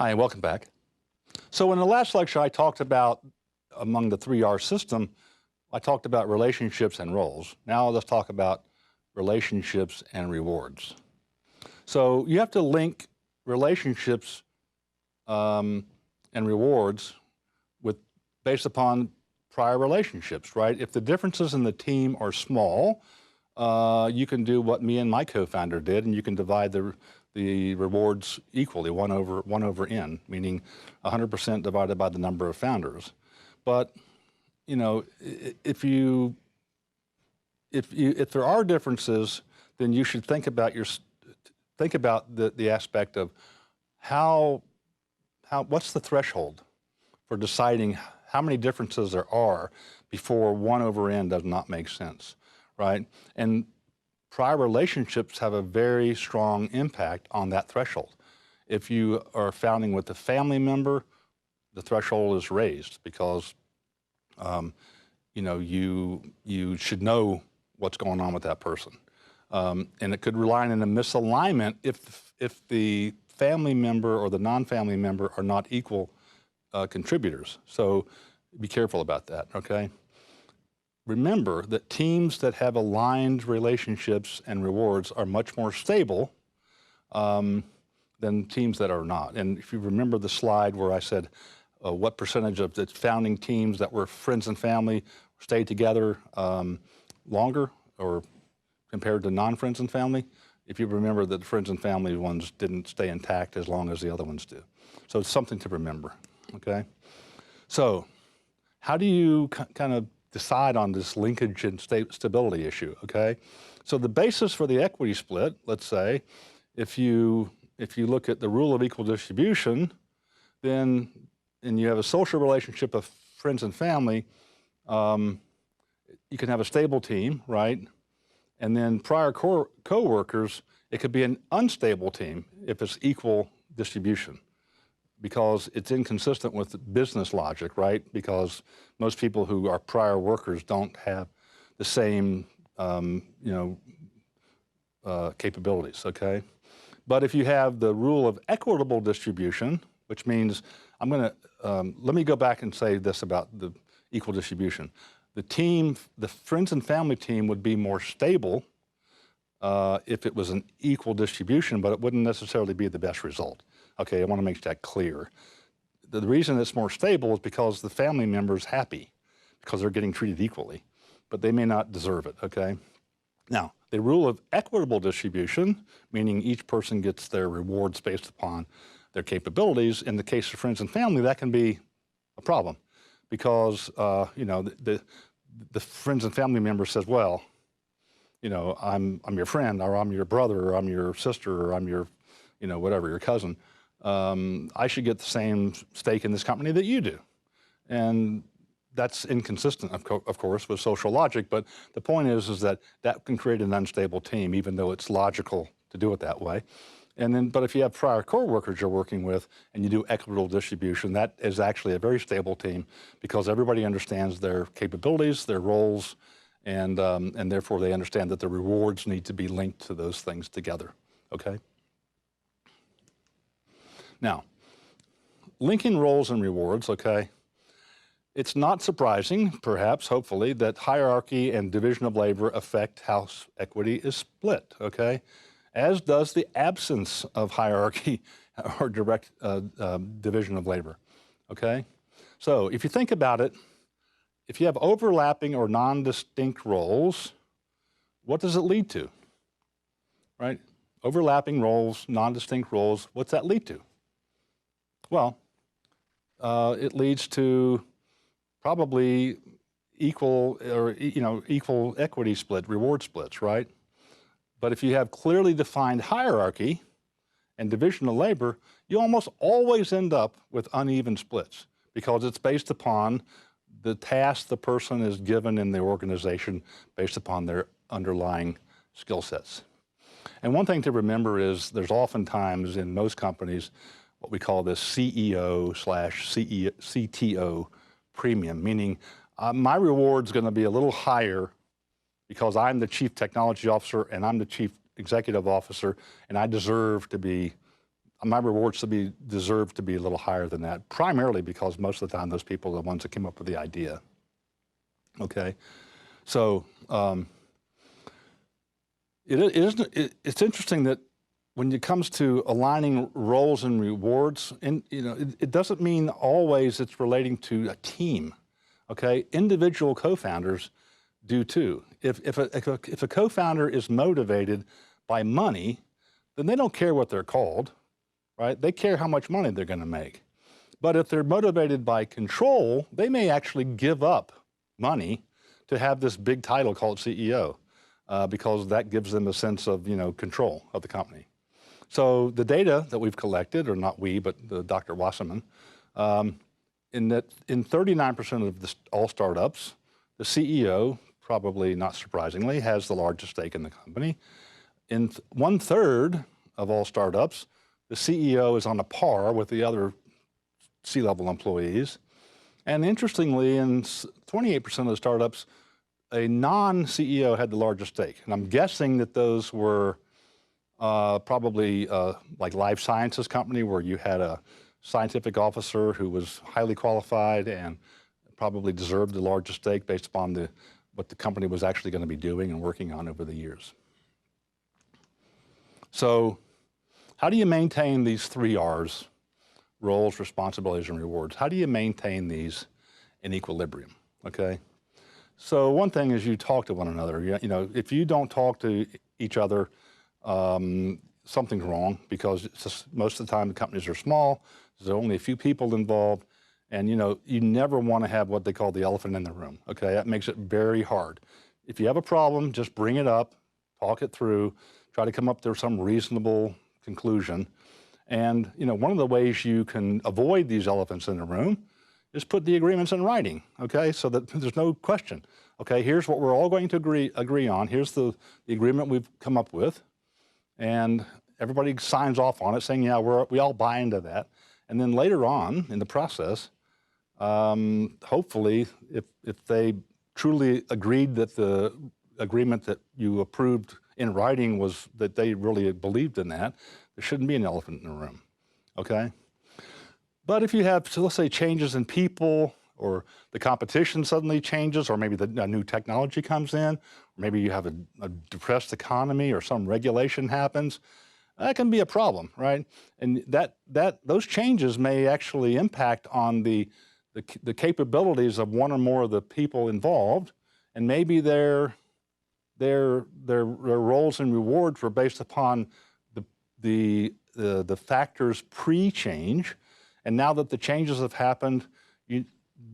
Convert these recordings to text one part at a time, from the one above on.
Hi, welcome back. So in the last lecture, I talked about, among the 3R system, I talked about relationships and roles. Now let's talk about relationships and rewards. So you have to link relationships and rewards based upon prior relationships, right? If the differences in the team are small, you can do what me and my co-founder did, and you can divide the rewards equally, 1 over n, meaning 100% divided by the number of founders. But you know, if there are differences, then you should think about the aspect of what's the threshold for deciding how many differences there are before 1 over n does not make sense, right? And prior relationships have a very strong impact on that threshold. If you are founding with a family member, the threshold is raised because you know, you should know what's going on with that person. And it could rely on a misalignment if the family member or the non-family member are not equal contributors. So be careful about that, okay? Remember that teams that have aligned relationships and rewards are much more stable than teams that are not. And if you remember the slide where I said what percentage of the founding teams that were friends and family stayed together longer or compared to non-friends and family, if you remember that the friends and family ones didn't stay intact as long as the other ones do. So it's something to remember, okay? So how do you kind of decide on this linkage and stability issue, okay? So the basis for the equity split, let's say, if you look at the rule of equal distribution, then, and you have a social relationship of friends and family, you can have a stable team, right? And then prior co-workers, it could be an unstable team if it's equal distribution, because it's inconsistent with business logic, right? Because most people who are prior workers don't have the same, capabilities, okay? But if you have the rule of equitable distribution, which means let me go back and say this about the equal distribution. The friends and family team would be more stable if it was an equal distribution, but it wouldn't necessarily be the best result. Okay, I want to make that clear. The reason it's more stable is because the family member is happy because they're getting treated equally, but they may not deserve it, okay? Now, the rule of equitable distribution, meaning each person gets their rewards based upon their capabilities, in the case of friends and family, that can be a problem because, the friends and family member says, well, you know, I'm your friend, or I'm your brother, or I'm your sister, or I'm your, whatever, your cousin. I should get the same stake in this company that you do. And that's inconsistent, of course, with social logic, but the point is that can create an unstable team, even though it's logical to do it that way. And then, but if you have prior co-workers you're working with and you do equitable distribution, that is actually a very stable team because everybody understands their capabilities, their roles, and therefore they understand that the rewards need to be linked to those things together, okay? Now, linking roles and rewards, okay? It's not surprising, perhaps, hopefully, that hierarchy and division of labor affect how equity is split, okay? As does the absence of hierarchy or direct division of labor, okay? So if you think about it, if you have overlapping or non-distinct roles, what does it lead to, right? Overlapping roles, non-distinct roles, what's that lead to? Well, it leads to probably equal equity split, reward splits, right? But if you have clearly defined hierarchy and division of labor, you almost always end up with uneven splits because it's based upon the task the person is given in the organization based upon their underlying skill sets. And one thing to remember is there's oftentimes in most companies what we call the CEO/CTO premium, meaning my reward's going to be a little higher because I'm the chief technology officer and I'm the chief executive officer and I deserve to be my rewards deserve to be a little higher than that, primarily because most of the time those people are the ones that came up with the idea. Okay, so it's interesting that when it comes to aligning roles and rewards, it doesn't mean always it's relating to a team. Okay, individual co-founders do too. If a co-founder is motivated by money, then they don't care what they're called, right? They care how much money they're going to make. But if they're motivated by control, they may actually give up money to have this big title called CEO, because that gives them a sense of control of the company. So the data that we've collected, or not we, but Dr. Wasserman, in 39% of all startups, the CEO, probably not surprisingly, has the largest stake in the company. In 1/3 of all startups, the CEO is on a par with the other C-level employees. And interestingly, in 28% of the startups, a non-CEO had the largest stake. And I'm guessing that those were probably like life sciences company, where you had a scientific officer who was highly qualified and probably deserved the largest stake based upon what the company was actually going to be doing and working on over the years. So how do you maintain these 3 R's, roles, responsibilities, and rewards? How do you maintain these in equilibrium, okay? So one thing is you talk to one another. If you don't talk to each other, something's wrong, because most of the time the companies are small, there's only a few people involved, and you never want to have what they call the elephant in the room, okay? That makes it very hard. If you have a problem, just bring it up, talk it through, try to come up to some reasonable conclusion. And one of the ways you can avoid these elephants in the room is put the agreements in writing, okay? So that there's no question. Okay, here's what we're all going to agree on. Here's the agreement we've come up with. And everybody signs off on it saying, yeah, we all buy into that. And then later on in the process, hopefully, if they truly agreed that the agreement that you approved in writing was that they really believed in that, there shouldn't be an elephant in the room, okay? But if you have, so let's say, changes in people, or the competition suddenly changes, or maybe a new technology comes in, or maybe you have a depressed economy, or some regulation happens, that can be a problem, right? And those changes may actually impact on the capabilities of one or more of the people involved, and maybe their roles and rewards were based upon the factors pre-change, and now that the changes have happened,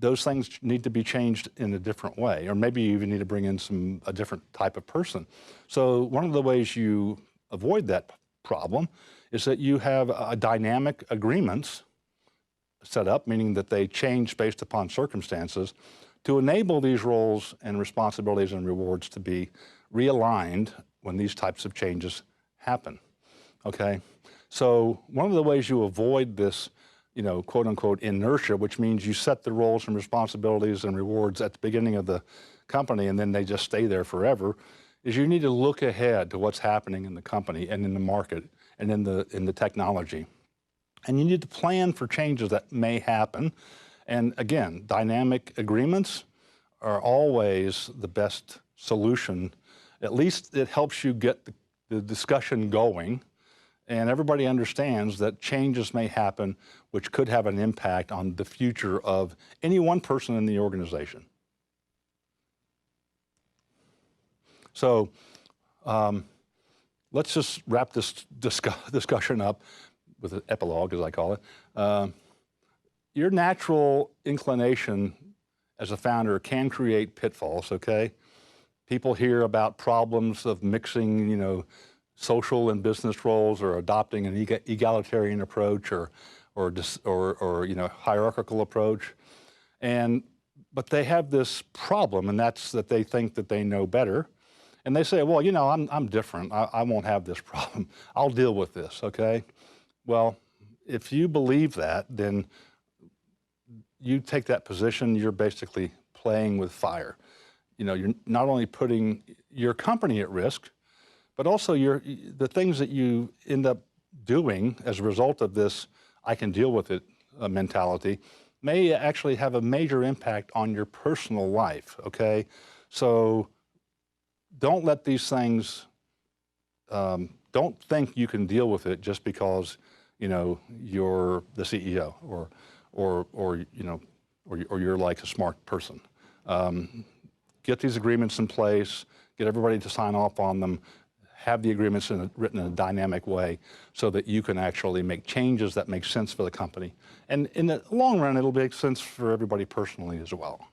those things need to be changed in a different way, or maybe you even need to bring in a different type of person. So one of the ways you avoid that problem is that you have dynamic agreements set up, meaning that they change based upon circumstances, to enable these roles and responsibilities and rewards to be realigned when these types of changes happen, okay? So one of the ways you avoid this, quote unquote inertia, which means you set the roles and responsibilities and rewards at the beginning of the company and then they just stay there forever, is you need to look ahead to what's happening in the company and in the market and in the technology. And you need to plan for changes that may happen. And again, dynamic agreements are always the best solution. At least it helps you get the discussion going, and everybody understands that changes may happen which could have an impact on the future of any one person in the organization. So let's just wrap this discussion up with an epilogue, as I call it. Your natural inclination as a founder can create pitfalls, okay? People hear about problems of mixing, social and business roles, or adopting an egalitarian approach, or hierarchical approach, but they have this problem, and that's that they think that they know better, and they say, well, I'm different. I won't have this problem. I'll deal with this, okay? Well, if you believe that, then you take that position, you're basically playing with fire. You're not only putting your company at risk, but also the things that you end up doing as a result of this I can deal with it mentality may actually have a major impact on your personal life, okay? So don't let these things, don't think you can deal with it just because, you know, you're the CEO or you know, or you're like a smart person. Get these agreements in place, get everybody to sign off on them, have the agreements written in a dynamic way so that you can actually make changes that make sense for the company. And in the long run, it'll make sense for everybody personally as well.